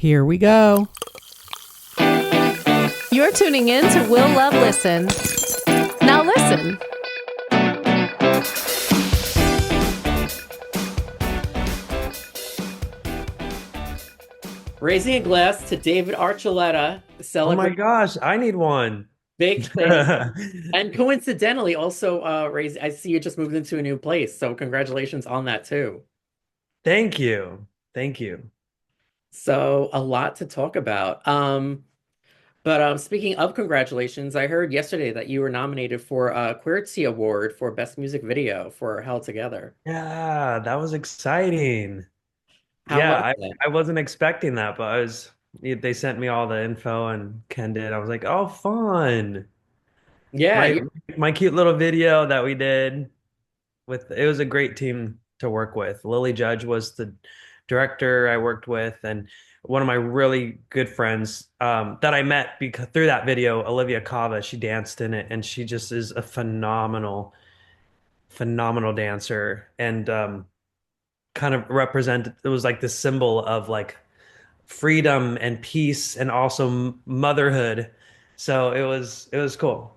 Here we go. You're tuning in to Will Love Listen. Now listen. Raising a glass to David Archuleta, Oh my celebrate gosh, I need one. big things. And coincidentally, also, I see you just moved into a new place. So congratulations on that too. Thank you. Thank you. So a lot to talk about. But speaking of congratulations, I heard yesterday that you were nominated for a Queerty Award for Best Music Video for Held Together. Yeah, that was exciting. How Yeah, was I, that? I wasn't expecting that, but they sent me all the info and Ken did. I was like, oh, fun. Yeah, My my cute little video that we did with it was a great team to work with. Lily Judge was the director I worked with, and one of my really good friends that I met because through that video, Olivia Cava, she danced in it, and she just is a phenomenal dancer, and kind of represent. It was like the symbol of like freedom and peace, and also motherhood. So it was cool.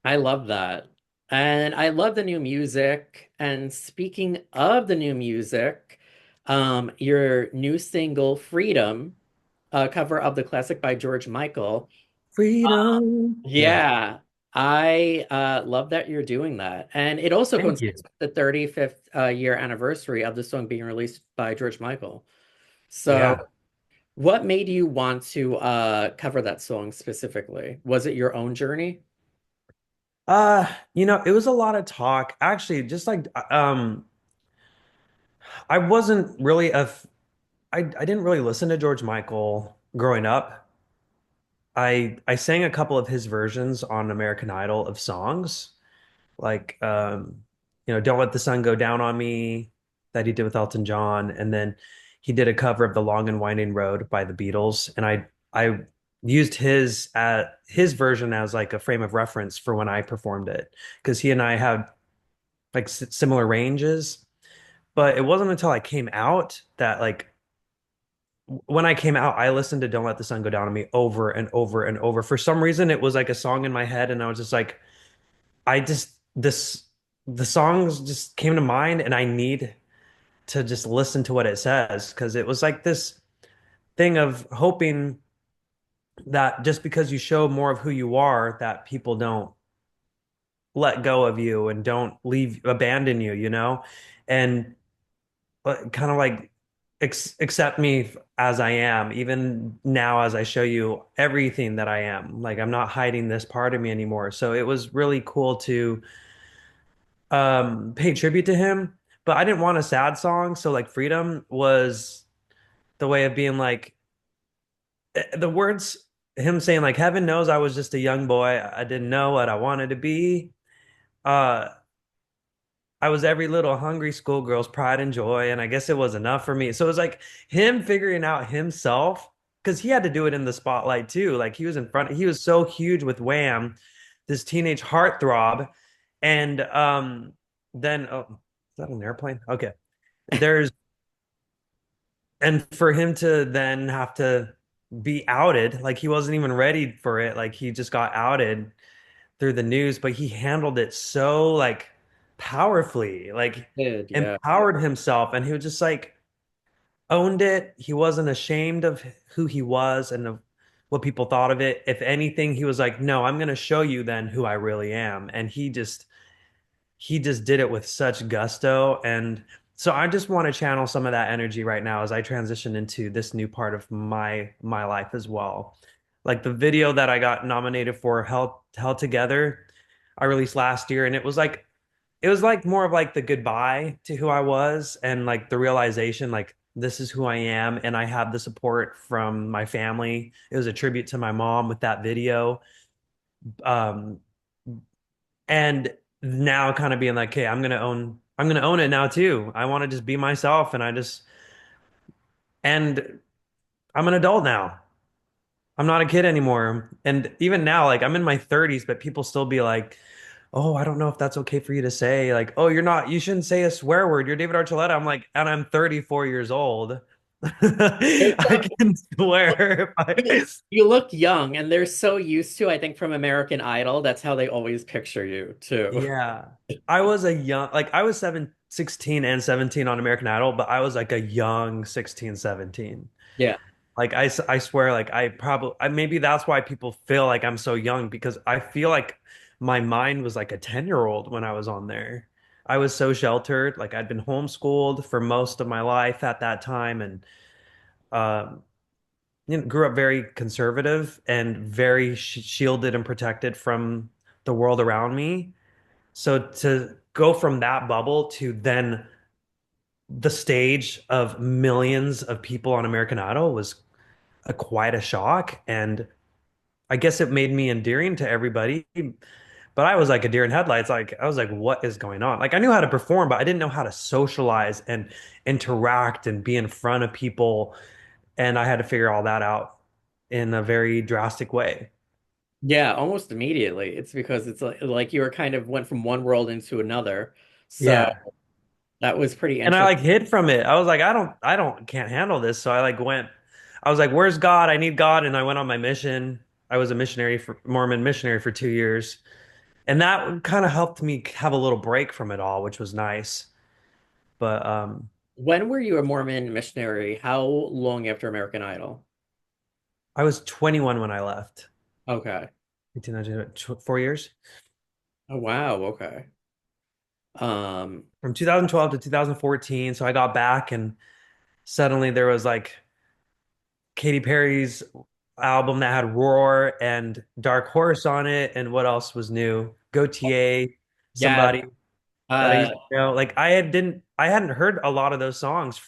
I love that. And I love the new music. And speaking of the new music, your new single, Freedom, cover of the classic by George Michael. Freedom. Yeah. Yeah, I love that you're doing that. And it also Thank you. coincides with the 35th year anniversary of the song being released by George Michael. So, Yeah. what made you want to cover that song specifically? Was it your own journey? It was a lot of talk. Actually, just like I wasn't really I didn't really listen to George Michael growing up. I sang a couple of his versions on American Idol of songs, like Don't Let the Sun Go Down on Me that he did with Elton John, and then he did a cover of The Long and Winding Road by the Beatles, and I used his version as like a frame of reference for when I performed it because he and I had like similar ranges. But it wasn't until I came out that like when I came out, I listened to Don't Let the Sun Go Down on Me over and over and over. For some reason, it was like a song in my head, and I was just like, I just this the songs just came to mind, and I need to just listen to what it says because it was like this thing of hoping that just because you show more of who you are, that people don't let go of you and don't abandon you, and kind of like accept me as I am, even now as I show you everything that I am. Like I'm not hiding this part of me anymore. So it was really cool to pay tribute to him, but I didn't want a sad song. So like Freedom was the way of being like the words, him saying like heaven knows I was just a young boy. I didn't know what I wanted to be. Uh I was every little hungry schoolgirl's pride and joy, and I guess it was enough for me. So it was like him figuring out himself because he had to do it in the spotlight too. Like he was so huge with Wham, this teenage heartthrob, and then oh, is that an airplane? Okay, there's and for him to then have to be outed, like he wasn't even ready for it. Like he just got outed through the news, but he handled it so like powerfully, like Did, yeah. empowered himself, and he was just like owned it. He wasn't ashamed of who he was and of what people thought of it. If anything, he was like, "No, I'm going to show you then who I really am." And he just did it with such gusto, and so I just want to channel some of that energy right now as I transition into this new part of my life as well. Like the video that I got nominated for Held Together, I released last year, and it was like more of like the goodbye to who I was and like the realization like this is who I am, and I have the support from my family. It was a tribute to my mom with that video. Um, and now kind of being like, okay, I'm gonna own it now too. I want to just be myself, and I'm an adult now. I'm not a kid anymore. And even now, like I'm in my 30s, but people still be like, "Oh, I don't know if that's okay for you to say." Like, "Oh, you shouldn't say a swear word. You're David Archuleta." I'm like, and I'm 34 years old. They're I so, can swear. you you look young, and they're so used to, I think, from American Idol, that's how they always picture you too. Yeah. I was a young, like I was 16 and 17 on American Idol, but I was like a young 16, 17. Yeah. Like I swear, like maybe that's why people feel like I'm so young because I feel like my mind was like a 10-year-old when I was on there. I was so sheltered, like I'd been homeschooled for most of my life at that time, and um, grew up very conservative and very shielded and protected from the world around me. So to go from that bubble to then the stage of millions of people on American Idol was quite a shock. And I guess it made me endearing to everybody. But I was like a deer in headlights. Like I was like, what is going on? Like I knew how to perform, but I didn't know how to socialize and interact and be in front of people. And I had to figure all that out in a very drastic way. Yeah, almost immediately. It's because it's like you were kind of went from one world into another. So Yeah. that was pretty And I interesting. like hid from it. I was like, can't handle this. So I like went, I was like, where's God? I need God. And I went on my mission. I was a Mormon missionary for 2 years. And that kind of helped me have a little break from it all, which was nice. But When were you a Mormon missionary? How long after American Idol? I was 21 when I left. Okay. 4 years. Oh wow, okay. Um, From 2012 to 2014. So I got back and suddenly there was like Katy Perry's album that had Roar and Dark Horse on it. And what else was new? Gautier, yeah, somebody that I uh used to know. Like I hadn't heard a lot of those songs,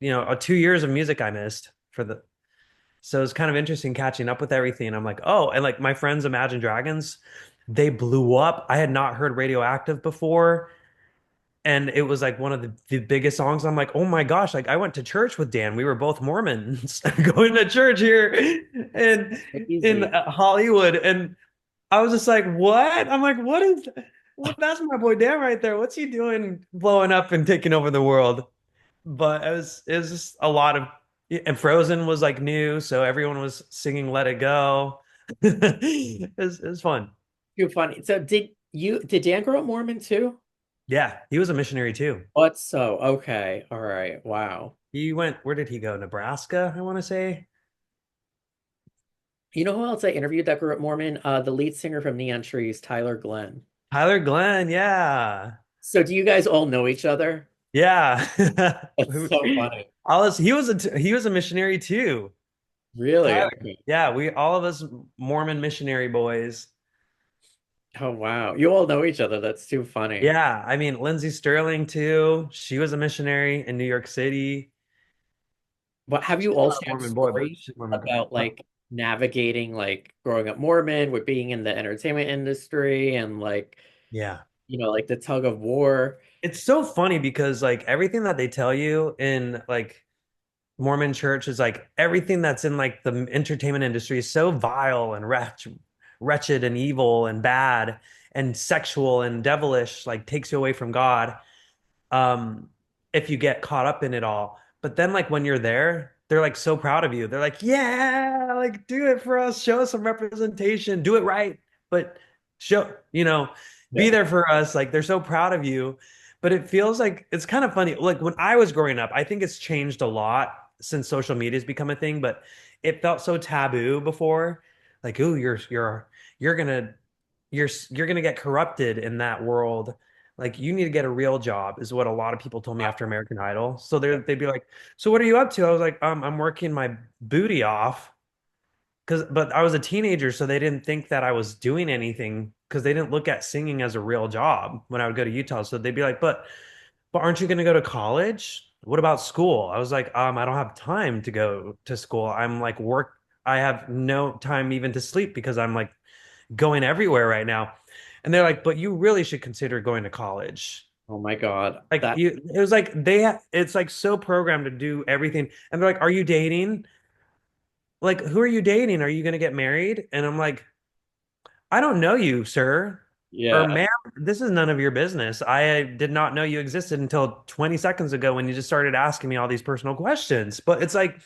2 years of music I missed for the so it's kind of interesting catching up with everything. I'm like, oh, and like my friends Imagine Dragons, they blew up. I had not heard Radioactive before. And it was like one of the biggest songs. I'm like, oh my gosh, like I went to church with Dan. We were both Mormons going to church here in crazy. Hollywood. And I was just like, what? I'm like, that's my boy Dan right there. What's he doing blowing up and taking over the world? But it was just a lot of, and Frozen was like new, so everyone was singing Let It Go. It was fun. Too funny. So did Dan grow up Mormon too? Yeah, he was a missionary too. What so? Okay. All right. Wow. He went, where did he go? Nebraska, I want to say. You know who else I interviewed that grew up Mormon? The lead singer from Neon Trees, Tyler Glenn. Tyler Glenn, yeah. So do you guys all know each other? Yeah. That's so funny. He was a missionary too. Really? Tyler. Okay. Yeah, we all of us Mormon missionary boys. Oh wow. You all know each other. That's too funny. Yeah, I mean Lindsay Sterling too. She was a missionary in New York City. But have you She's all not a shared Mormon boy, but stories she's a Mormon girl. about like navigating like growing up Mormon with being in the entertainment industry and like, Yeah. like the tug of war? It's so funny because like everything that they tell you in like Mormon Church is like everything that's in like the entertainment industry is so vile and wretched and evil and bad and sexual and devilish, like takes you away from God. um if you get caught up in it all. But then like when you're there, they're like so proud of you. They're like, yeah, like do it for us, show us some representation, do it right, but show, be Yeah. there for us. Like they're so proud of you. But it feels like it's kind of funny. Like when I was growing up, I think it's changed a lot since social media has become a thing, but it felt so taboo before. Like, ooh, you're gonna you're gonna get corrupted in that world. Like you need to get a real job is what a lot of people told me after American Idol. So they'd be like, so what are you up to? I was like, I'm working my booty off. But I was a teenager, so they didn't think that I was doing anything because they didn't look at singing as a real job when I would go to Utah. So they'd be like, but aren't you going to go to college? What about school? I was like, I don't have time to go to school. I'm like work. I have no time even to sleep because I'm like going everywhere right now. And they're like, but you really should consider going to college. Oh my God. Like That it was like it's like so programmed to do everything. And they're like, are you dating? Like, who are you dating? Are you going to get married? And I'm like, I don't know you, sir. Yeah. Or, ma'am, this is none of your business. I did not know you existed until 20 seconds ago when you just started asking me all these personal questions. But it's like,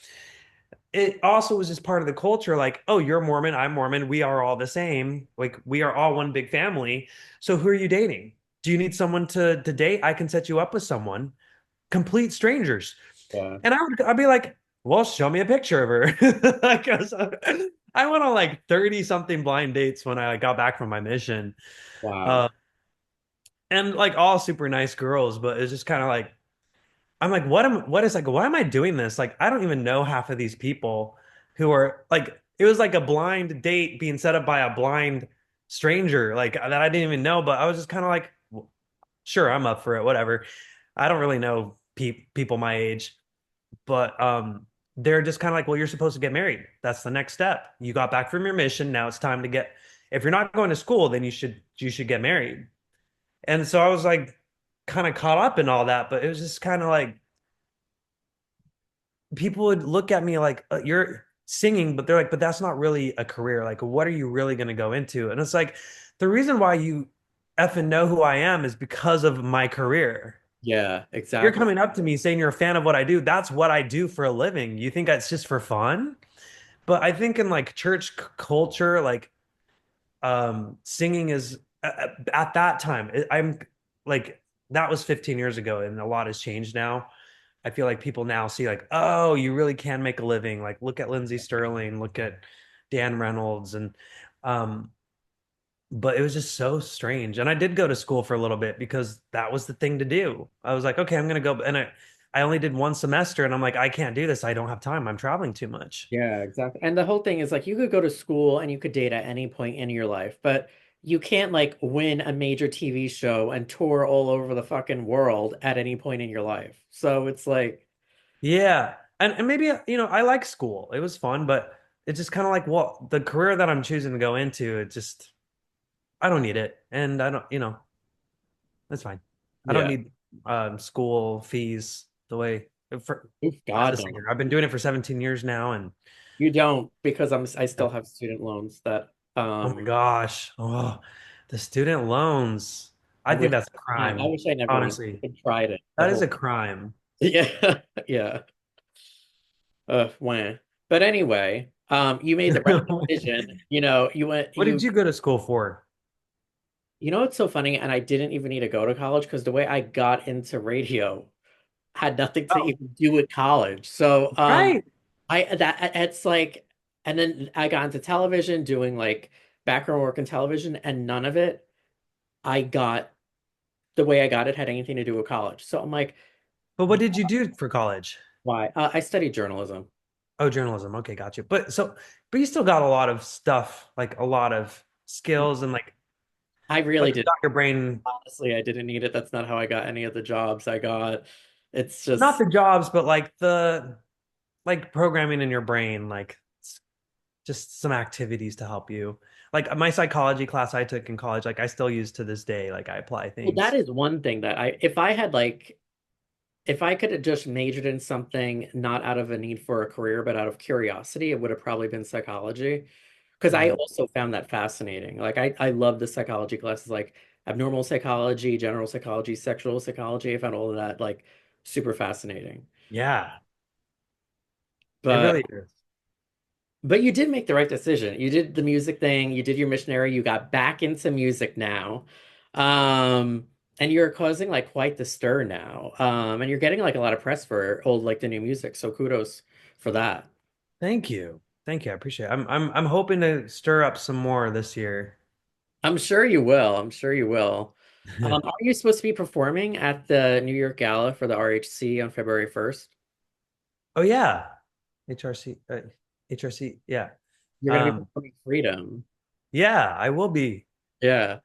it also was just part of the culture. Like, oh, you're Mormon, I'm Mormon. We are all the same. Like, we are all one big family. So who are you dating? Do you need someone to date? I can set you up with someone. Complete strangers. Yeah. And I'd be like, well, show me a picture of her. Like, I went on like 30 something blind dates when I got back from my mission. Wow. Uh, and like all super nice girls, but it's just kind of like, I'm like, why am I doing this? Like, I don't even know half of these people who are like, it was like a blind date being set up by a blind stranger, like that I didn't even know, but I was just kind of like, sure, I'm up for it, whatever. I don't really know people my age, but they're just kind of like, well, you're supposed to get married. That's the next step. You got back from your mission. Now it's time to get, if you're not going to school, then you should get married. And so I was like kind of caught up in all that, but it was just kind of like people would look at me like you're singing, but they're like, but that's not really a career. Like, what are you really going to go into? And it's like the reason why you effing know who I am is because of my career. Yeah, You're exactly. coming up to me saying you're a fan of what I do. That's what I do for a living. You think it's just for fun? But I think in like church culture, like singing is at that time, I'm like that was 15 years ago and a lot has changed now. I feel like people now see like, oh, you really can make a living. Like look at Lindsey Sterling, look at Dan Reynolds and um but it was just so strange. And I did go to school for a little bit because that was the thing to do. I was like, okay, I'm gonna go and I only did one semester and I'm like, I can't do this. I don't have time. I'm traveling too much. Yeah, exactly. And the whole thing is like you could go to school and you could date at any point in your life, but you can't like win a major TV show and tour all over the fucking world at any point in your life. So it's like, Yeah. And maybe, I like school. It was fun, but it's just kind of like, well, the career that I'm choosing to go into, it just, I don't need it. And I don't, that's fine. I don't yeah. need school fees the way for Oof, as God a singer. no. I've been doing it for 17 years now. And You don't because I uh, still have student loans that oh my gosh. Oh, the student loans. I I think wish that's a I crime. wish I never went Honestly, and tried it the that is whole a crime. yeah. Yeah. Wah. But anyway, you made the right decision. You went What did you go to school for? it's so funny, and I didn't even need to go to college because the way I got into radio had nothing to Oh, even do with college. So right. it's like, and then I got into television doing like background work in television, and none of it I got the way I got it had anything to do with college. So I'm like, But what did you do for college? why? I studied journalism. Oh, journalism. Okay, got you. But you still got a lot of stuff, like a lot of skills and I really like you did. got your brain, Honestly, I didn't need it. That's not how I got any of the jobs I got. It's not just, the jobs, but like the like programming in your brain, like just some activities to help you. Like my psychology class I took in college, like I still use to this day. Like I apply well, that things. is one thing that if I had like, if I could have just majored in something not out of a need for a career, but out of curiosity, it would have probably been psychology. Because I Mm. also found that fascinating. Like I love the psychology classes, like abnormal psychology, general psychology, sexual psychology. I found all of that like super fascinating. Yeah, it But really is. But you did make the right decision. You did the music thing, you did your missionary, you got back into music now. Um, and you're causing like quite the stir now. And you're getting like a lot of press for old like the new music. So kudos for that. Thank you. Thank you. I appreciate it. I'm hoping to stir up some more this year. I'm sure you will. I'm sure you will. Are you supposed to be performing at the New York Gala for the RHC on February 1st? Oh yeah. HRC HRC, yeah. You're gonna be Um performing Freedom. yeah, I will be. Yeah.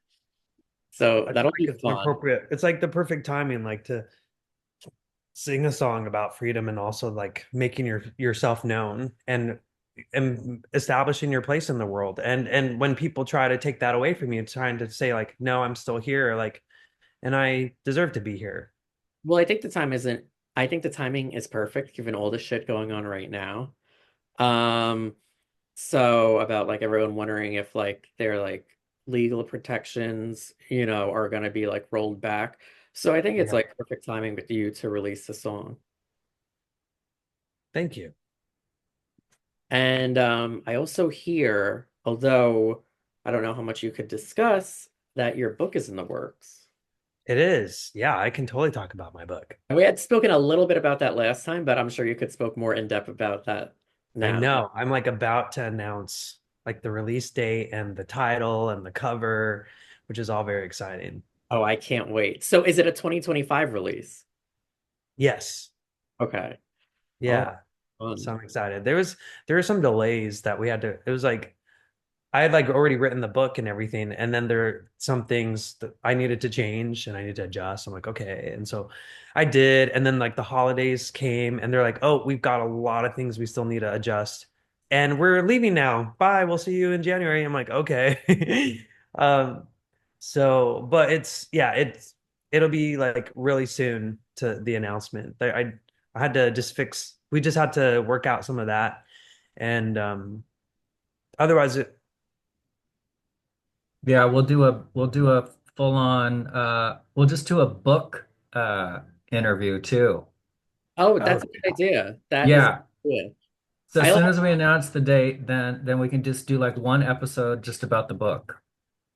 So I feel that'll like be it's an fun. appropriate. It's like the perfect timing, like to sing a song about freedom and also like making yourself known and establishing your place in the world. And when people try to take that away from you, trying to say like, no, I'm still here, like, and I deserve to be here. Well, I think the timing is perfect given all the shit going on right now. Um, so about like everyone wondering if like they're like legal protections, are going to be like rolled back. So I think it's Yeah. like perfect timing with you to release the song. Thank you. And I also hear, although I don't know how much you could discuss, that your book is in the works. It is. Yeah, I can totally talk about my book. And we had spoken a little bit about that last time, but I'm sure you could spoke more in depth about that I now. know. I'm like about to announce like the release date and the title and the cover, which is all very exciting. Oh, I can't wait. So is it a 2025 release? Yes. Okay. Oh, Yeah. So fun. I'm excited. There were some delays that we had to, it was like I had like already written the book and everything, and then there are some things that I needed to change and I need to adjust. I'm like, okay. And so I did. And then like the holidays came and they're like, oh, we've got a lot of things we still need to adjust. And we're leaving now. Bye. We'll see you in January. I'm like, okay. um, but it'll be like really soon to the announcement. I had to just we just had to work out some of that. And otherwise Yeah, we'll do a full on we'll just do a book interview too. Oh, oh, that's a good idea. That is Yeah. good. So I as like soon as we announce the date, then we can just do like one episode just about the book.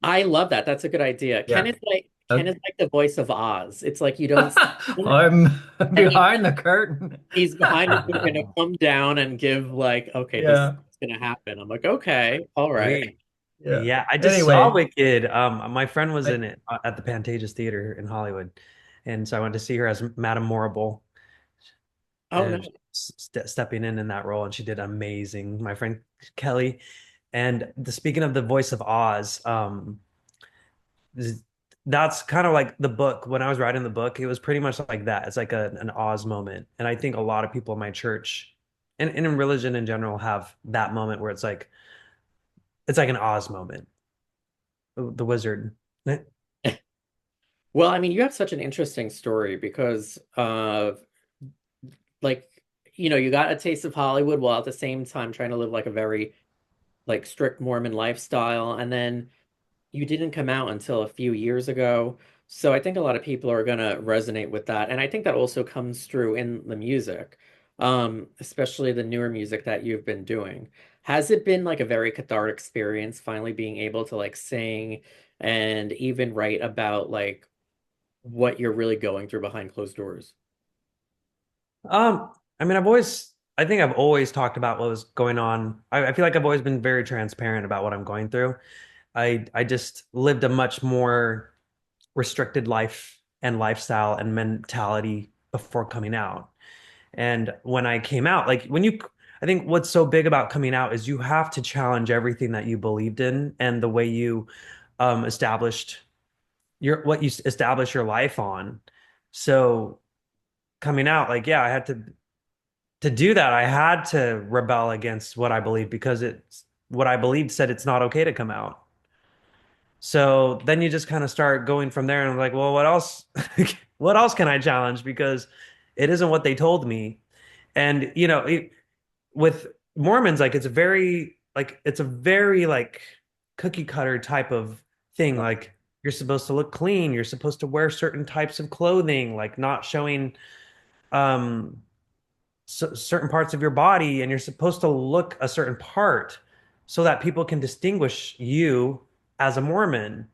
I love that. That's a good idea. Ken Yeah. is like Ken Okay. is like the voice of Oz. It's like you don't see him, I'm and behind the curtain. he's behind us. He's gonna come down and give like, okay, this is Yeah. what's gonna happen. I'm like, okay, all right. sweet. Yeah. Yeah, I just saw Anyway, Wicked. My friend was I, in it at the Pantages Theater in Hollywood, and so I went to see her as Madame Morrible, Oh no. and stepping in that role, and she did amazing. My friend Kelly, and speaking of the voice of Oz, that's kind of like the book. When I was writing the book, it was pretty much like that. It's like an Oz moment, and I think a lot of people in my church and in religion in general have that moment where it's like an Oz moment. The wizard. Well, I mean, you have such an interesting story because like, you got a taste of Hollywood while at the same time trying to live like a very like strict Mormon lifestyle, and then you didn't come out until a few years ago. So I think a lot of people are gonna resonate with that. And I think that also comes through in the music, especially the newer music that you've been doing. Has it been like a very cathartic experience finally being able to like sing and even write about like what you're really going through behind closed doors? I mean, I think I've always talked about what was going on. I feel like I've always been very transparent about what I'm going through. I just lived a much more restricted life and lifestyle and mentality before coming out. And when I came out, I think what's so big about coming out is you have to challenge everything that you believed in and the way you established what you establish your life on. So coming out, like, yeah, I had to do that. I had to rebel against what I believed because it's what I believed said it's not okay to come out. So then you just kind of start going from there and I'm like, well, what else? What else can I challenge? Because it isn't what they told me. And with Mormons, like it's a very like cookie cutter type of thing. Like you're supposed to look clean, you're supposed to wear certain types of clothing, like not showing um certain parts of your body, and you're supposed to look a certain part so that people can distinguish you as a Mormon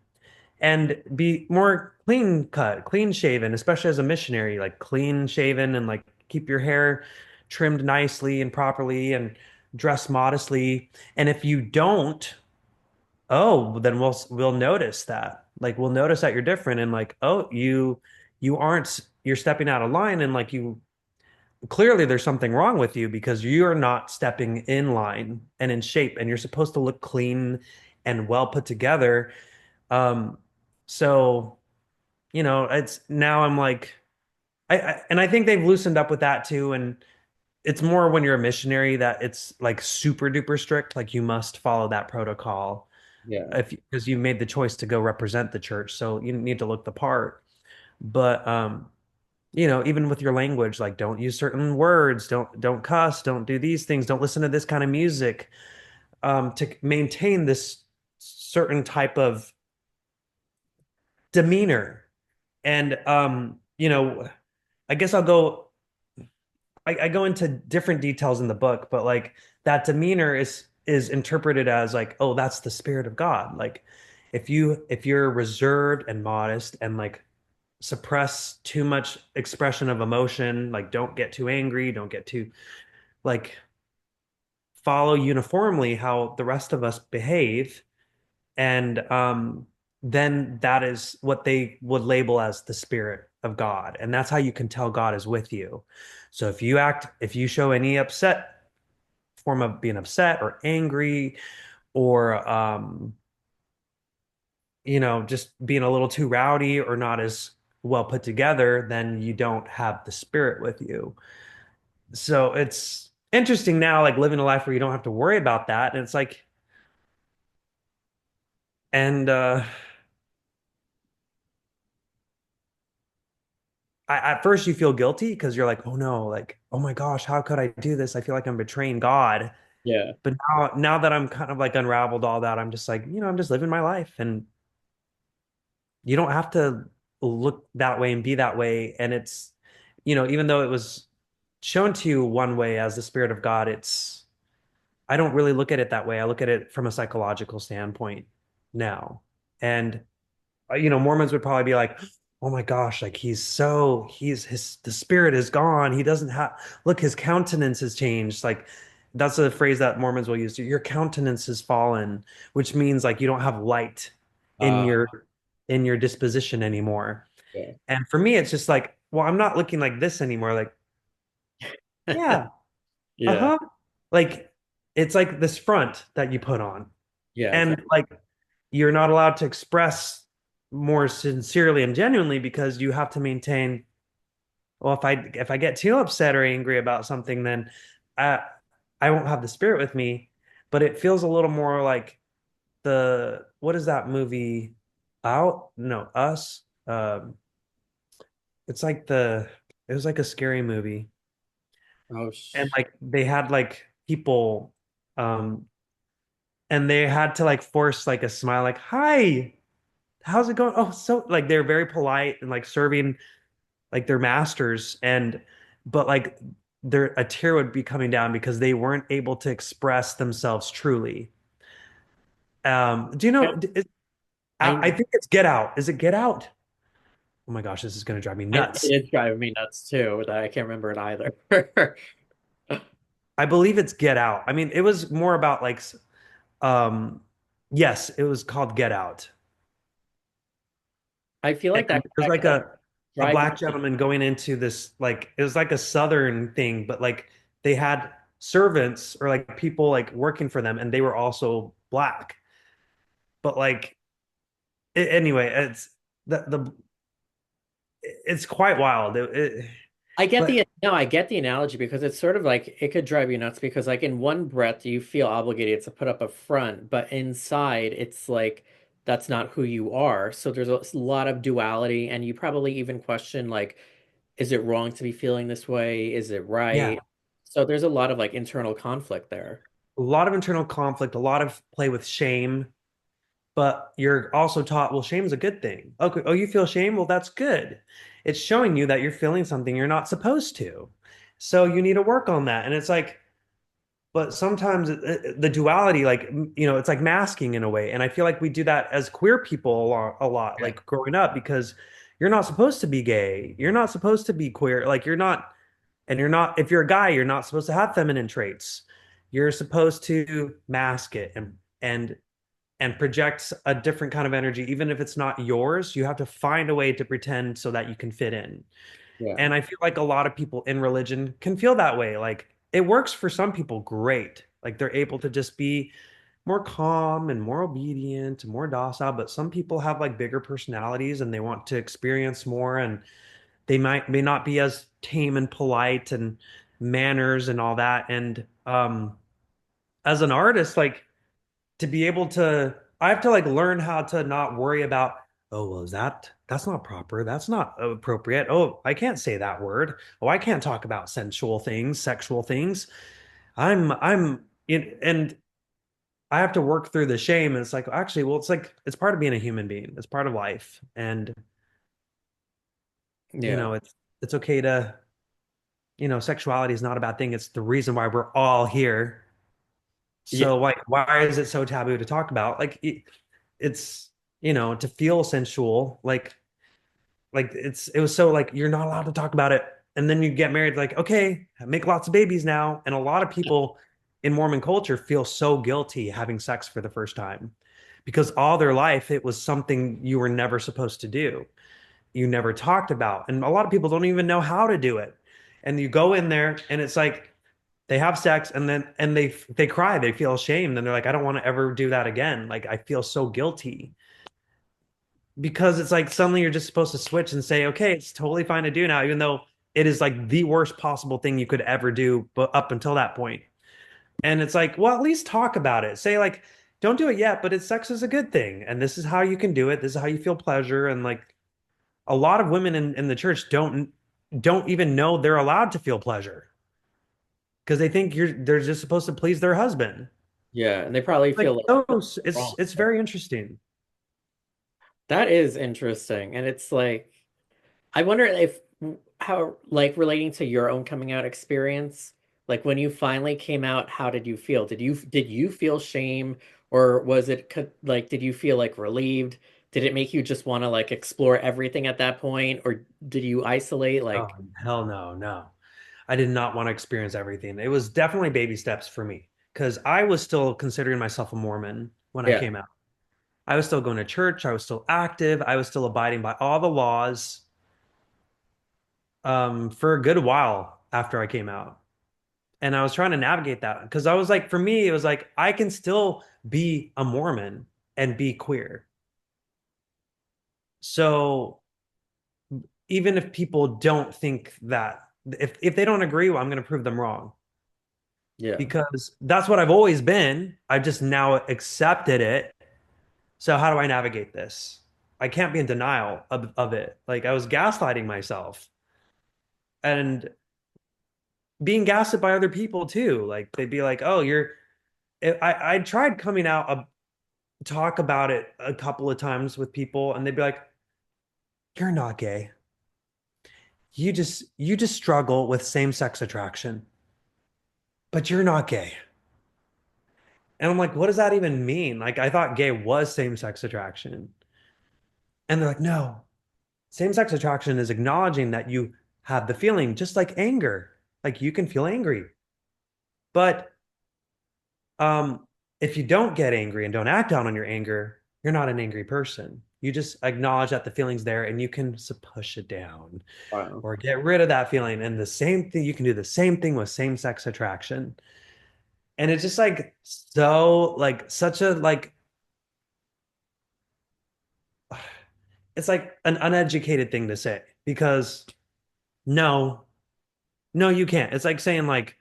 and be more clean cut, clean shaven, especially as a missionary, like clean shaven and like keep your hair trimmed nicely and properly and dress modestly. And if you don't, oh, then we'll notice that. Like we'll notice that you're different and like, oh, you aren't you're stepping out of line and like you clearly there's something wrong with you because you're not stepping in line and in shape and you're supposed to look clean and well put together. Um, so, it's now I'm like, and I think they've loosened up with that too. And it's more when you're a missionary that it's like super duper strict. Like you must follow that protocol Yeah. if because you made the choice to go represent the church. So you need to look the part. But even with your language, like don't use certain words, don't cuss, don't do these things, don't listen to this kind of music, to maintain this certain type of demeanor. And I guess I go into different details in the book, but like that demeanor is interpreted as like, oh, that's the spirit of God. Like if you're reserved and modest and like suppress too much expression of emotion, like don't get too angry, don't get too like follow uniformly how the rest of us behave, and then that is what they would label as the spirit of God, and that's how you can tell God is with you. So if you show any upset form of being upset or angry, or just being a little too rowdy or not as well put together, then you don't have the spirit with you. So it's interesting now, like living a life where you don't have to worry about that. And it's like, and at first you feel guilty because you're like, oh no, like, oh my gosh, how could I do this? I feel like I'm betraying God. Yeah. But now that I'm kind of like unraveled all that, I'm just like, I'm just living my life, and you don't have to look that way and be that way. And it's, even though it was shown to you one way as the spirit of God, I don't really look at it that way. I look at it from a psychological standpoint now. And Mormons would probably be like, oh my gosh, like the spirit is gone. He doesn't have, look, his countenance has changed. Like that's a phrase that Mormons will use. Your countenance has fallen, which means like you don't have light in Uh, your disposition anymore. yeah. And for me, it's just like, well, I'm not looking like this anymore. Like, yeah, Yeah. uh-huh. Like it's like this front that you put on. Yeah, And exactly. like you're not allowed to express more sincerely and genuinely because you have to maintain, well, if I get too upset or angry about something, then I I won't have the spirit with me. But it feels a little more like the what is that movie out? No, Us. It's like it was like a scary movie. Oh, And like they had like people um and they had to like force like a smile, like, hi, how's it going? Oh, so like they're very polite and like serving like their masters, and but like a tear would be coming down because they weren't able to express themselves truly. Do you yeah. know I I think it's Get Out. Is it Get Out? Oh my gosh, this is going to drive me it nuts. is driving me nuts too that I can't remember it either. I believe it's Get Out. I mean, it was more about like um yes, it was called Get Out. I feel And like that it was like could a drive black me. gentleman going into this, like it was like a southern thing, but like they had servants or like people like working for them, and they were also black. But like anyway, the it's quite wild. But I get the analogy because it's sort of like it could drive you nuts because like in one breath you feel obligated to put up a front, but inside it's like that's not who you are. So there's a lot of duality and you probably even question like, is it wrong to be feeling this way? Is it yeah, right? So there's a lot of like internal conflict there. a lot of internal conflict, a lot of play with shame. But you're also taught, well, shame's a good thing. Okay, oh, you feel shame? Well, that's good. It's showing you that you're feeling something you're not supposed to. So you need to work on that. And it's like, but sometimes the duality, like, it's like masking in a way. And I feel like we do that as queer people a lot, Yeah. like growing up, because you're not supposed to be gay. You're not supposed to be queer. Like, you're not, if you're a guy, you're not supposed to have feminine traits. You're supposed to mask it and projects a different kind of energy, even if it's not yours. You have to find a way to pretend so that you can fit in. Yeah. And I feel like a lot of people in religion can feel that way. Like it works for some people great. Like they're able to just be more calm and more obedient and more docile. But some people have like bigger personalities and they want to experience more, and they may not be as tame and polite and manners and all that. And as an artist, like to be able to I have to like learn how to not worry about, oh, well, that's not proper, that's not appropriate, oh, I can't say that word, oh, I can't talk about sensual things, sexual things. I'm in, and I have to work through the shame. And it's like, actually, well, it's like, it's part of being a human being. It's part of life. And, Yeah. it's okay to, sexuality is not a bad thing. It's the reason why we're all here. Yeah. So like, why is it so taboo to talk about? Like it's, to feel sensual, like it was so like you're not allowed to talk about it. And then you get married, like, okay, make lots of babies now. And a lot of people in Mormon culture feel so guilty having sex for the first time because all their life it was something you were never supposed to do. You never talked about. And a lot of people don't even know how to do it. And you go in there and it's like they have sex and then they cry, they feel ashamed, and they're like, I don't want to ever do that again. Like I feel so guilty because it's like suddenly you're just supposed to switch and say, okay, it's totally fine to do now, even though it is like the worst possible thing you could ever do, but up until that point. And it's like, well, at least talk about it. Say like, don't do it yet, but it's sex is a good thing, and this is how you can do it. This is how you feel pleasure, and like a lot of women in the church don't even know they're allowed to feel pleasure because they think they're just supposed to please their husband. Yeah. And they probably Like, feel like oh, it's wrong. it's very interesting. That is interesting. And it's like, I wonder if how like relating to your own coming out experience, like when you finally came out, how did you feel? Did you feel shame, or was it like did you feel like relieved? Did it make you just want to like explore everything at that point, or did you isolate Oh, like hell no, no. I did not want to experience everything. It was definitely baby steps for me because I was still considering myself a Mormon when I yeah, came out. I was still going to church. I was still active. I was still abiding by all the laws for a good while after I came out. And I was trying to navigate that because I was like, for me, it was like, I can still be a Mormon and be queer. So even if people don't think that, if they don't agree, well, I'm going to prove them wrong yeah, because that's what I've always been. I've just now accepted it. So how do I navigate this? I can't be in denial of it. Like I was gaslighting myself and being gaslit by other people too. Like they'd be like, "Oh, I tried coming out, talk about it a couple of times with people, and they'd be like, "You're not gay. You just struggle with same-sex attraction, but you're not gay." And I'm like, "What does that even mean?" Like I thought gay was same-sex attraction. And they're like, "No. Same-sex attraction is acknowledging that you have the feeling, just like anger. Like you can feel angry. But um, if you don't get angry and don't act out on your anger, you're not an angry person. You just acknowledge that the feeling's there and you can push it down wow, or get rid of that feeling. And the same thing, you can do the same thing with same-sex attraction. And it's just like so like such a like it's like an uneducated thing to say because no, no, you can't. It's like saying like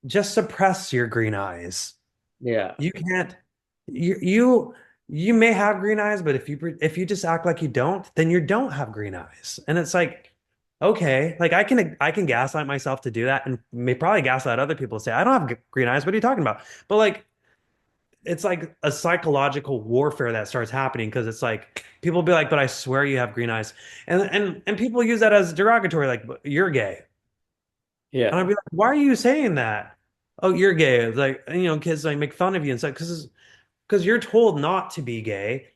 just suppress your green eyes. yeah, You can't you may have green eyes, but if you just act like you don't, then you don't have green eyes. And it's like, okay, like I can gaslight myself to do that and may probably gaslight other people to say, I don't have green eyes. What are you talking about? But like it's like a psychological warfare that starts happening because it's like people be like, but I swear you have green eyes. And people use that as derogatory, like you're gay. And I'd yeah, be like, why are you saying that? Oh, you're gay. It's like, kids like make fun of you and stuff because you're told not to be gay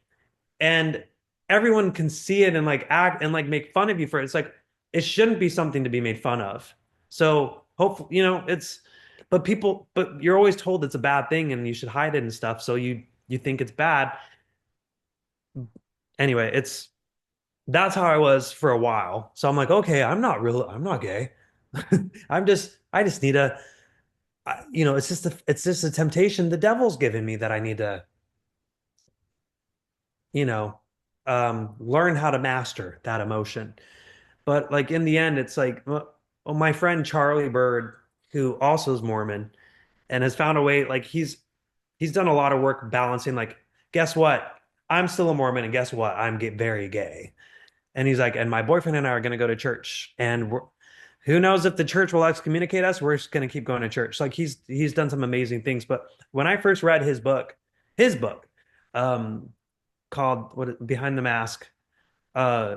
and everyone can see it and like act and like make fun of you for it. It's like it shouldn't be something to be made fun of. So hopefully, but you're always told it's a bad thing and you should hide it and stuff. So you think it's bad. Anyway, that's how I was for a while. So I'm like, okay, I'm not gay. I just need it's just a temptation the devil's given me that I need to you know, learn how to master that emotion. But like in the end, it's like, well, my friend Charlie Bird, who also is Mormon and has found a way, like he's done a lot of work balancing, like, guess what? I'm still a Mormon, and guess what? I'm very gay. And he's like, and my boyfriend and I are going to go to church, and who knows if the church will excommunicate us? We're just going to keep going to church. Like he's done some amazing things. But when I first read his book, um, called Behind the Mask, uh,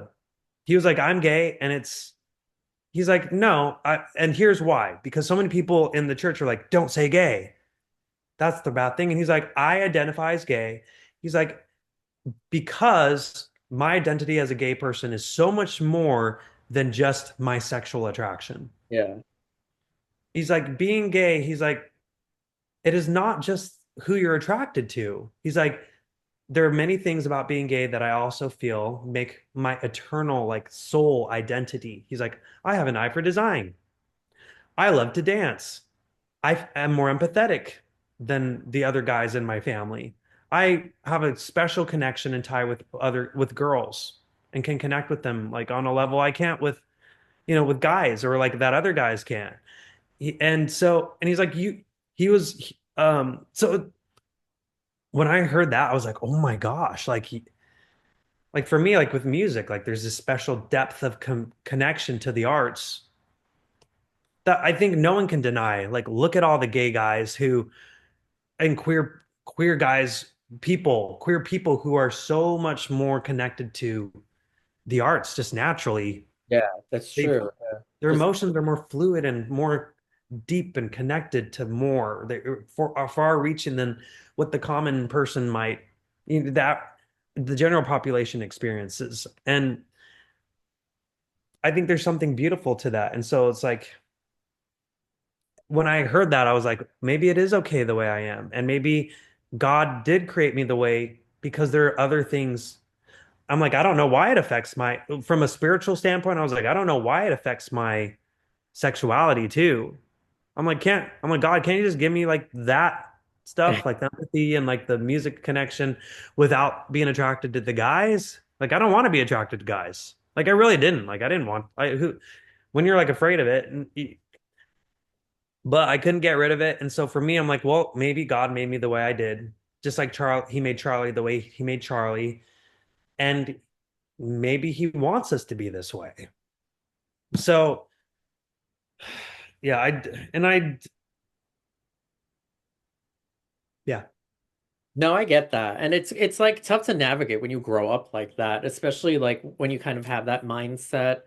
he was like, I'm gay, and he's like, no, and here's why. Because so many people in the church are like, don't say gay. That's the bad thing. And he's like, I identify as gay. He's like, because my identity as a gay person is so much more than just my sexual attraction. Yeah. He's like, being gay, he's like, it is not just who you're attracted to. He's like, there are many things about being gay that I also feel make my eternal like soul identity. He's like, I have an eye for design. I love to dance. I am more empathetic than the other guys in my family. I have a special connection and tie with girls and can connect with them like on a level I can't with with guys or like that other guys can't. And he's like he was so when I heard that I was like, "Oh my gosh." Like for me like with music like there's this special depth of connection to the arts that I think no one can deny. Like look at all the gay guys who and queer guys queer people who are so much more connected to the arts just naturally. Yeah, that's they true. Yeah. their Just emotions are more fluid and more deep and connected to more they're far reaching than what the common person might that the general population experiences. And I think there's something beautiful to that. And so it's like when I heard that, I was like, maybe it is okay the way I am. And maybe God did create me the way because there are other things. I'm like, I don't know why it affects from a spiritual standpoint, I was like, I don't know why it affects my sexuality too. I'm like, God, can't you just give me like that stuff, like the empathy and like the music connection without being attracted to the guys? Like, I don't want to be attracted to guys. Like, I really didn't. Like, I didn't want, when you're like afraid of it, but I couldn't get rid of it. And so for me, I'm like, well, maybe God made me the way I did, just like he made Charlie the way he made Charlie. And maybe he wants us to be this way. So yeah, yeah, no, I get that. And it's like tough to navigate when you grow up like that, especially like when you kind of have that mindset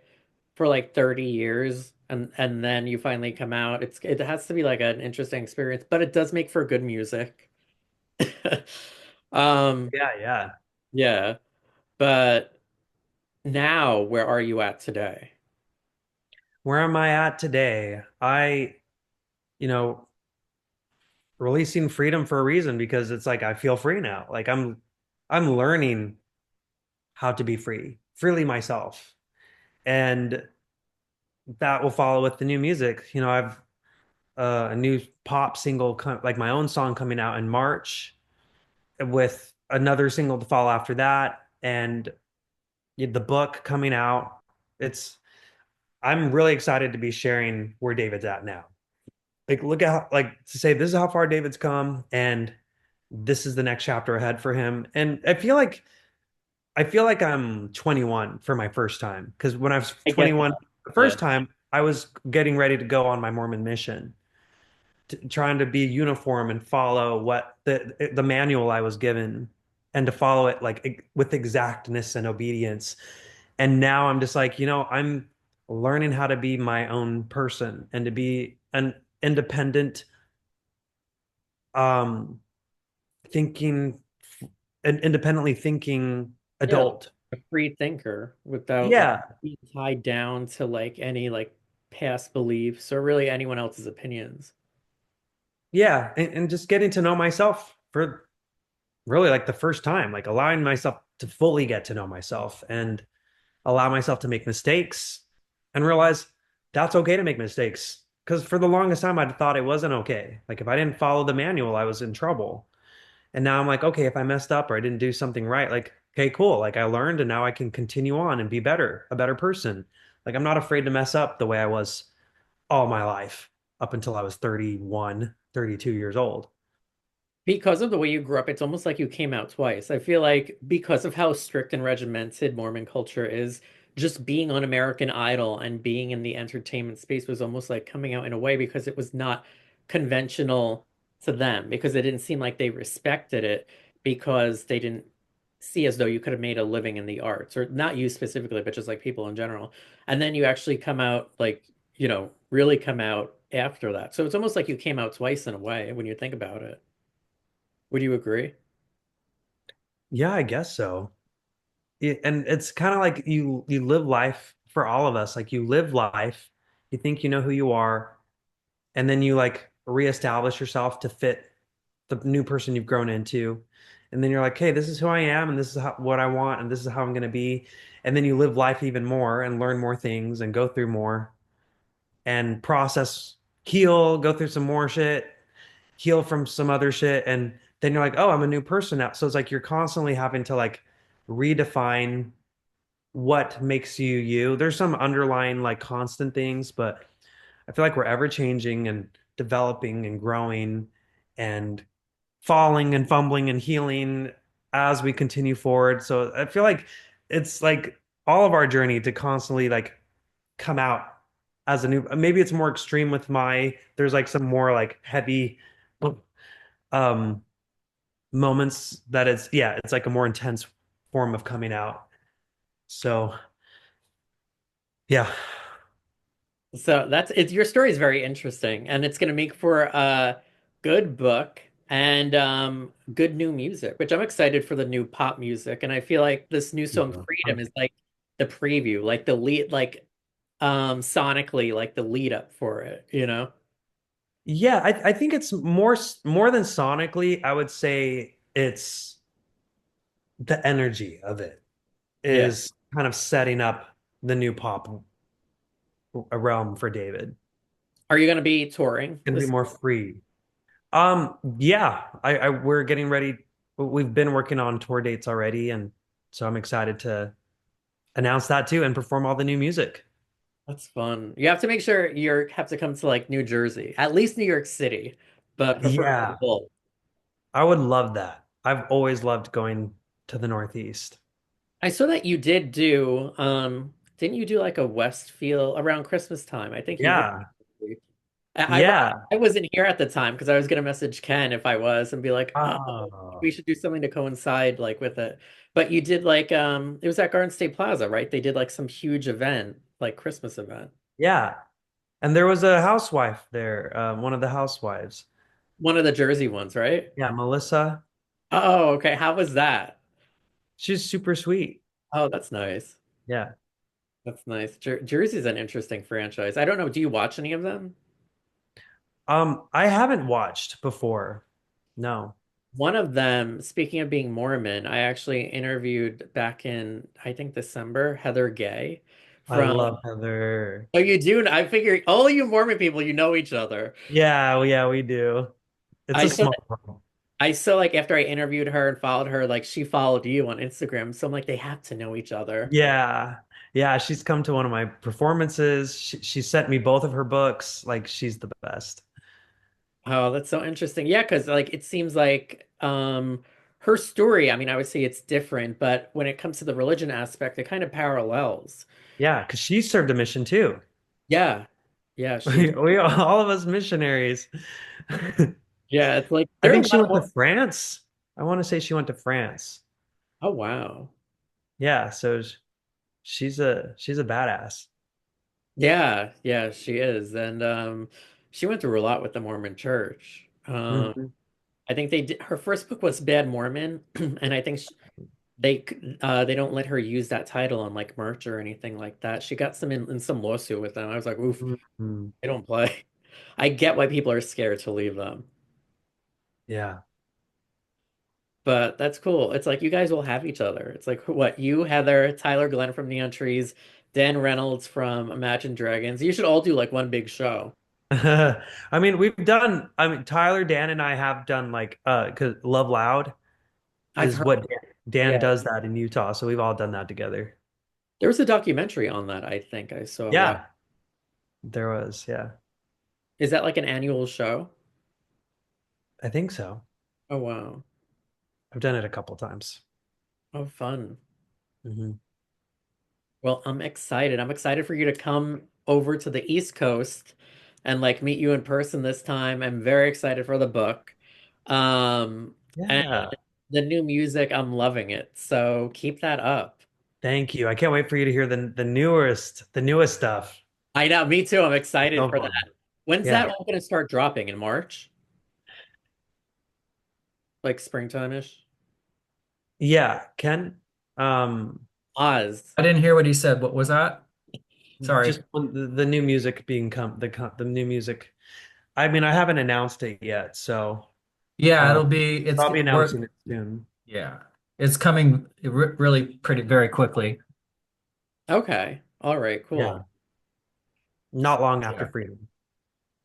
for like 30 years and then you finally come out. It has to be like an interesting experience, but it does make for good music. Um, yeah. yeah. But now where are you at today? Where am I at today? You know, releasing freedom for a reason because it's like I feel free now. Like I'm learning how to be freely myself. And that will follow with the new music. You know, I've a new pop single, like my own song coming out in March, with another single to follow after that, and the book coming out. It's I'm really excited to be sharing where David's at now. Like, look at like to say this is how far David's come, and this is the next chapter ahead for him. And I feel like I'm 21 for my first time because when I was I get 21 that. the Yeah. first time, I was getting ready to go on my Mormon mission, trying to be uniform and follow what the manual I was given and to follow it like with exactness and obedience. And now I'm just like, I'm learning how to be my own person and to be an independent, um, thinking, an independently thinking Yeah, adult. a free thinker without like Yeah. being tied down to like any like past beliefs or really anyone else's opinions. Yeah. And just getting to know myself for really like the first time, like allowing myself to fully get to know myself and allow myself to make mistakes and realize that's okay to make mistakes. Because for the longest time, I thought it wasn't okay. Like if I didn't follow the manual, I was in trouble. And now I'm like, okay, if I messed up or I didn't do something right, like, okay, cool. Like I learned and now I can continue on and be better, a better person. Like I'm not afraid to mess up the way I was all my life up until I was 31, 32 years old. Because of the way you grew up, it's almost like you came out twice. I feel like because of how strict and regimented Mormon culture is, just being on American Idol and being in the entertainment space was almost like coming out in a way because it was not conventional to them because it didn't seem like they respected it because they didn't see as though you could have made a living in the arts, or not you specifically, but just like people in general. And then you actually come out like, really come out after that. So it's almost like you came out twice in a way when you think about it. Would you agree? Yeah, I guess so. And it's kind of like you live life for all of us. Like you live life, you think you know who you are, and then you like reestablish yourself to fit the new person you've grown into. And then you're like, hey, this is who I am, and this is what I want, and this is how I'm going to be. And then you live life even more and learn more things and go through more and process, heal, go through some more shit, heal from some other shit. And then you're like, oh, I'm a new person now. So it's like you're constantly having to like redefine what makes you you. There's some underlying like constant things, but I feel like we're ever changing and developing and growing and falling and fumbling and healing as we continue forward. So I feel like it's like all of our journey to constantly like come out as a new, maybe it's more extreme with there's like some more like heavy um moments that it's like a more intense form of coming out. So yeah. So your story is very interesting and it's gonna make for a good book and good new music, which I'm excited for the new pop music. And I feel like this new song Yeah. Freedom is like the preview, like the lead, like sonically, like the lead up for it, you know? Yeah, I think it's more than sonically. I would say it's the energy of it Yeah. is kind of setting up the new pop realm for David. Are you gonna be touring Gonna be this? more free. Yeah, we're getting ready. We've been working on tour dates already, and so I'm excited to announce that too and perform all the new music. That's fun. You have to make sure you have to come to like New Jersey, at least New York City, but preferably Yeah, both. I would love that. I've always loved going to the Northeast. I saw that you did do, didn't you do like a Westfield around Christmas time? I think you did. Yeah, I yeah. I wasn't here at the time because I was gonna message Ken if I was and be like, oh, we Oh, should do something to coincide like with it. But you did like it was at Garden State Plaza, right? They did like some huge event, like Christmas event. yeah. And there was a housewife there, one of the housewives. One of the Jersey ones, right? Yeah, Melissa. Oh, okay. How was that? She's super sweet. Oh, that's nice. Yeah. That's nice. Jersey's an interesting franchise. I don't know. Do you watch any of them? I haven't watched before. No. One of them, speaking of being Mormon, I actually interviewed back in, I think, December, Heather Gay I from, love Heather. oh, you do? I figure all you Mormon people, you know each other. Yeah, well, yeah, we do. It's I a saw, small world. I saw like after I interviewed her and followed her, like she followed you on Instagram. So I'm like, they have to know each other. Yeah. Yeah, she's come to one of my performances. She sent me both of her books. Like she's the best. Oh, that's so interesting. Yeah, because like it seems like her story, I mean, I would say it's different, but when it comes to the religion aspect, it kind of parallels. Yeah, because she served a mission too. Yeah. Yeah, she We all of us missionaries. yeah, it's like I there are a think she lot went to more. France. I want to say she went to France. Oh wow. Yeah, so she's a badass. Yeah, yeah, she is. And she went through a lot with the Mormon Church. Mhm. I think her first book was Bad Mormon, and I think they don't let her use that title on like merch or anything like that. She got in some lawsuit with them. I was like, oof, Mhm. they don't play. I get why people are scared to leave them. Yeah. But that's cool. It's like you guys will have each other. It's like what you, Heather, Tyler Glenn from Neon Trees, Dan Reynolds from Imagine Dragons. You should all do like one big show. I mean Tyler, Dan and I have done like 'cause Love Loud I've is heard, what Dan yeah. does that in Utah, so we've all done that together. There was a documentary on that, I think I saw a while. Yeah, there was, yeah. Is that like an annual show? I think so. Oh wow. I've done it a couple times. Oh fun. Hmm. Well, I'm excited. I'm excited for you to come over to the East Coast and like meet you in person this time. I'm very excited for the book. And Yeah. the new music, I'm loving it. So keep that up. Thank you. I can't wait for you to hear the newest stuff. I know, me too. I'm excited So for that. fun. When's that Yeah. all going to start dropping? In March? Like springtime-ish? Yeah, Ken. Um, Oz. I didn't hear what he said. What was that? just Sorry. when the new music being come the new music. I mean, I haven't announced it yet, so Yeah, uh, it'll be it's I'll be we're announcing it soon. yeah. It's coming really pretty very quickly. Okay. All right, Yeah, cool. not long after Yeah. Freedom.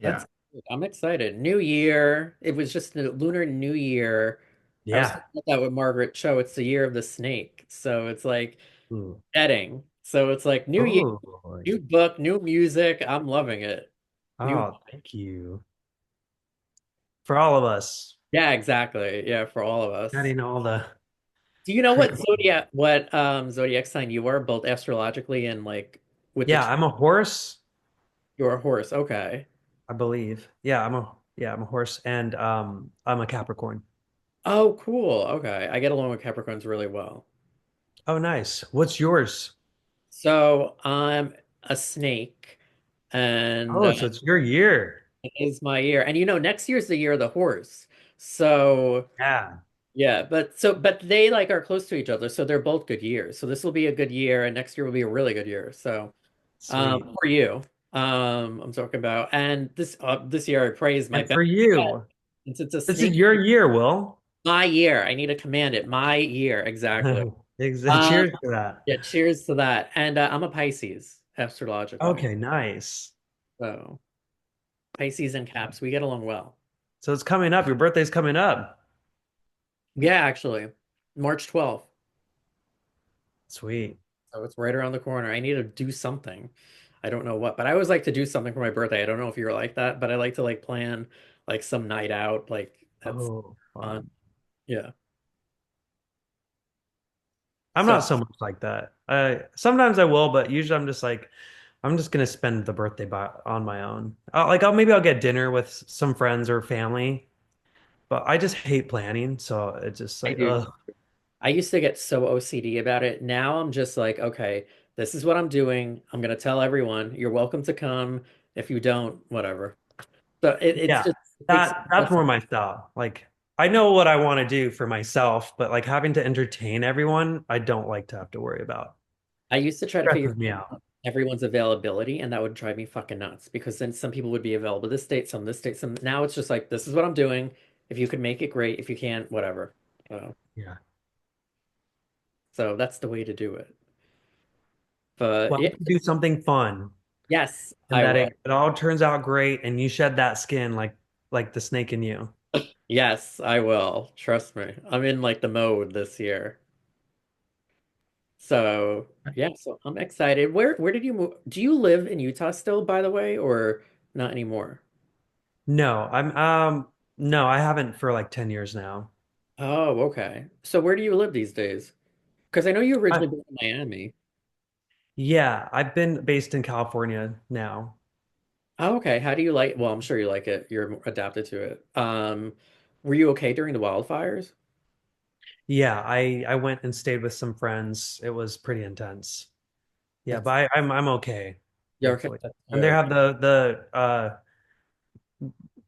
That's Yeah. good. I'm excited. New Year. It was just a lunar New Year. I was Yeah. talking about that with Margaret Cho. It's the year of the snake. So it's like Ooh. shedding. So it's like new year, Oh, new book, new music. I'm loving it. New oh, thank you for all of us Yeah, exactly. Yeah, for all of us. getting all the Do you know crazy. what zodiac sign you are, both astrologically and like with the Yeah, I'm a horse, you're a horse. Okay. I believe. Yeah, I'm a horse, and I'm a Capricorn. Oh, cool. Okay. I get along with Capricorns really well. Oh, nice. What's yours? So I'm a snake, and Oh, so it's your year. it is my year. And next year's the year of the horse. So Yeah, yeah, but they like are close to each other, so they're both good years. So this will be a good year, and next year will be a really good year. So sweet. for you, I'm talking about, and this year I praise my And best for friend, you, since it's a this is snake. your year, Will. My year. I need to command it. My year, exactly. Um, Cheers to that. yeah, cheers to that. And I'm a Pisces, astrologically. Okay, nice. So Pisces and Caps, we get along well. So it's coming up. Your birthday's coming up. Yeah, actually, March 12th. Sweet. So it's right around the corner. I need to do something. I don't know what, but I always like to do something for my birthday. I don't know if you're like that, but I like to like plan like some night out. Like that's Oh, fun. fun. Yeah. I'm So not so much like that. Sometimes I will, but usually I'm just like, I'm just gonna spend the birthday on my own. Maybe I'll get dinner with some friends or family, but I just hate planning. So it's just I like, do. ugh, I used to get so OCD about it. Now I'm just like, okay, this is what I'm doing. I'm gonna tell everyone, you're welcome to come. If you don't, whatever. So it's yeah, just it takes that's less. more my style. Like, I know what I want to do for myself, but like having to entertain everyone, I don't like to have to worry about. I used to try to figure Stresses me out. out everyone's availability, and that would drive me fucking nuts because then some people would be available this date, some this date, some. Now it's just like, this is what I'm doing. If you could make it, great. If you can't, whatever. Uh, Yeah. so that's the way to do it. But Well, I yeah, hope you do something fun yes, and I that will. it all turns out great and you shed that skin like the snake in you. Yes, I will. Trust me. I'm in like the mode this year. So yeah, so I'm excited. Where did you move? Do you live in Utah still, by the way, or not anymore? No, no, I haven't for like 10 years now. Oh, okay. So where do you live these days? Because I know you I, originally born in Miami. yeah, I've been based in California now. Oh, okay. How do you like? Well, I'm sure you like it. You're adapted to it. Were you okay during the wildfires? Yeah, I went and stayed with some friends. It was pretty intense. Yeah, That's but I'm okay, Yeah, okay. thankfully. That's And they good. have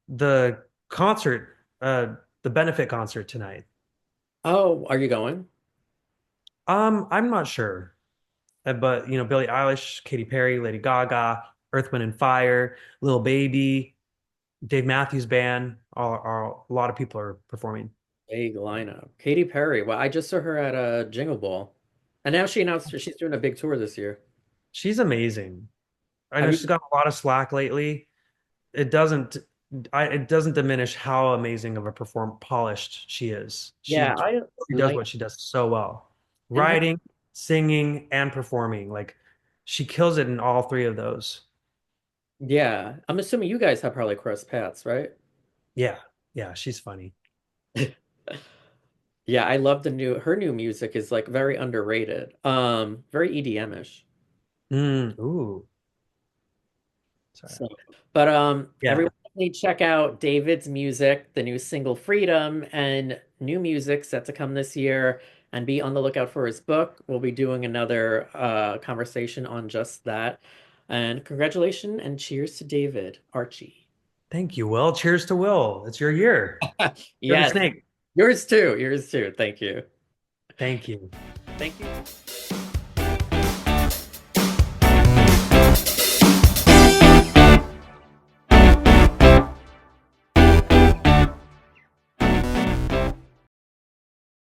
the concert, the benefit concert tonight. Oh, are you going? I'm not sure. But Billie Eilish, Katy Perry, Lady Gaga, Earth, Wind and Fire, Lil Baby, Dave Matthews Band, a lot of people are performing. Big lineup. Katy Perry. Well, I just saw her at a Jingle Ball, and now she announced she's doing a big tour this year. She's amazing. I Have know you? she's got a lot of slack lately. It doesn't it doesn't diminish how amazing of a polished she is. Yeah, She does like what she does so well. and have Writing, singing, and performing. Like she kills it in all three of those. yeah. I'm assuming you guys have probably crossed paths, right? Yeah. Yeah, she's funny. Yeah, I love her new music is like very underrated. Very EDM-ish. Ooh, sorry. So, but Yeah. everyone definitely check out David's music, the new single Freedom, and new music set to come this year, and be on the lookout for his book. We'll be doing another conversation on just that. And congratulations and cheers to David, Archie. Thank you, Will. Cheers to Will. It's your year. You're the Yes, snake. yours too. Yours too. Thank you. Thank you. Thank you.